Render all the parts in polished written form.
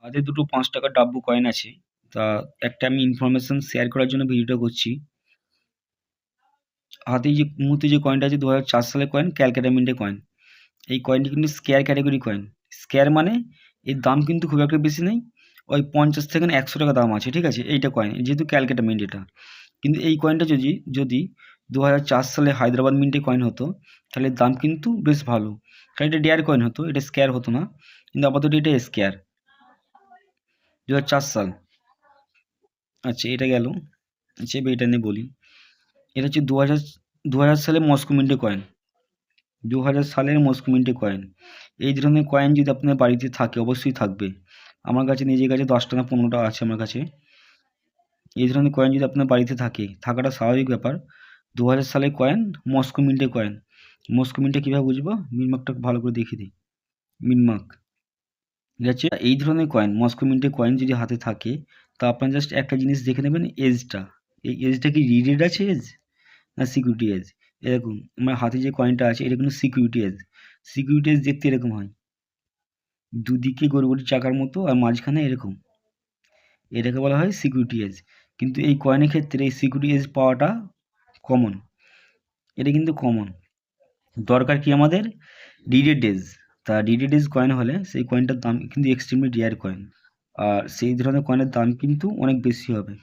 হাতে দুটো ৫ টাকার ডাব্বু কয়েন আছে। তা একটা আমি ইনফরমেশন শেয়ার করার জন্য ভিডিওটা করছি। হাতে যে মুহূর্তে যে কয়েনটা আছে ২০০৪ সালের কয়েন, ক্যালকাটা মিন্টের কয়েন। এই কয়েনটি কিন্তু স্কোয়ার ক্যাটাগরি কয়েন। স্কোয়ার মানে এর দাম কিন্তু খুব একটা বেশি নেই, ওই ৫০ থেকে ১০০ টাকা দাম আছে, ঠিক আছে? এইটা কয়েন, যেহেতু ক্যালকাটা মিন্ট এটা। কিন্তু এই কয়েনটা যদি ২০০৪ সালে হায়দ্রাবাদ মিন্টে কয়েন হতো, তাহলে দাম কিন্তু বেশ ভালো, কারণ এটা ডেয়ার কয়েন হতো, এটা স্কোয়ার হতো না। কিন্তু আপাতত এটা স্কোয়ার। ২০০৪ সাল। আচ্ছা, এটা গেল। আচ্ছা, এবার এটা নিয়ে বলি। এটা হচ্ছে ২০০০ সালে মস্কো মিন্টের কয়েন। ২০০০ সালের মস্কো মিন্টের কয়েন। এই ধরনের কয়েন যদি আপনার বাড়িতে থাকে, অবশ্যই থাকবে। আমার কাছে নিজের কাছে ১০টা না ১৫টা আছে আমার কাছে। এই ধরনের কয়েন যদি আপনার বাড়িতে থাকে, থাকাটা স্বাভাবিক ব্যাপার। ২০০০ সালের কয়েন, মস্কো মিন্টের কয়েন। মস্কো মিন্টটা কীভাবে বুঝবো? মিনমার্কটা ভালো করে দেখিয়ে দিই। মিনমার্ক, ঠিক আছে? এই ধরনের কয়েন, মস্কো মিন্টের কয়েন যদি হাতে থাকে, তা আপনার জাস্ট একটা জিনিস দেখে নেবেন, এজটা। এই এজটা কি রিডেড আছে এজ, না সিকিউরিটি এজ? এরকম আমার হাতে যে কয়েনটা আছে, এটা কিন্তু সিকিউরিটি এজ। সিকিউরিটি এজ দেখতে এরকম হয়, দুদিকে গড়গড়ি চাকার মতো, আর মাঝখানে এরকম। এটাকে বলা হয় সিকিউরিটি এজ। কিন্তু এই কয়েনের ক্ষেত্রে এই সিকিউরিটি এজ পাওয়াটা কমন। এটা কিন্তু কমন। দরকার কি আমাদের? রিডেড এজ। তা রিডেড এজ কয়েন হলে সেই কয়েনটার দাম কিন্তু এক্সট্রিমলি রেয়ার কয়েন, আর সেই ধরনের কয়েনের দাম কিন্তু অনেক বেশি হবে।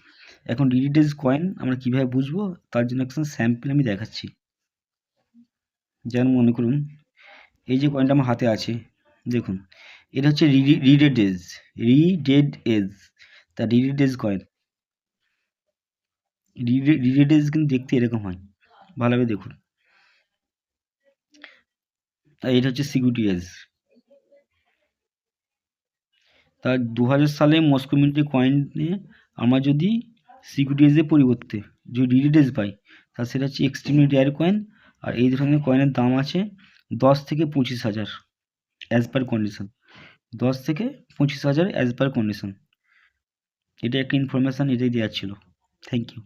এখন রিডেড এজ কয়েন আমরা কীভাবে বুঝবো, তার জন্য একটা স্যাম্পল আমি দেখাচ্ছি। যেমন মনে করুন, এই যে কয়েনটা আমার হাতে আছে, দেখুন, এটা হচ্ছে রিডেড এজ। রিডেড এজ, তা রিডেড এজ কয়েন। রিডেড এজ কিন্তু দেখতে এরকম হয়, ভালোভাবে দেখুন। আর এটা হচ্ছে সিকিউরিটি এজ। তা ২০০০ সালে মস্কো মিন্টের কয়েনে আমরা যদি সিকিউরিটি এজের পরিবর্তে যদি রিডেড এজ পাই, তা সেটা হচ্ছে এক্সট্রিমলি রেয়ার কয়েন। আর এই ধরনের কয়েনের দাম আছে ১০ থেকে ২৫,০০০ অ্যাজ পার কন্ডিশন। ১০ থেকে ২৫,০০০ অ্যাজ পার কন্ডিশন। এটা একটা ইনফরমেশান, এটাই দেওয়ার ছিল। Thank you.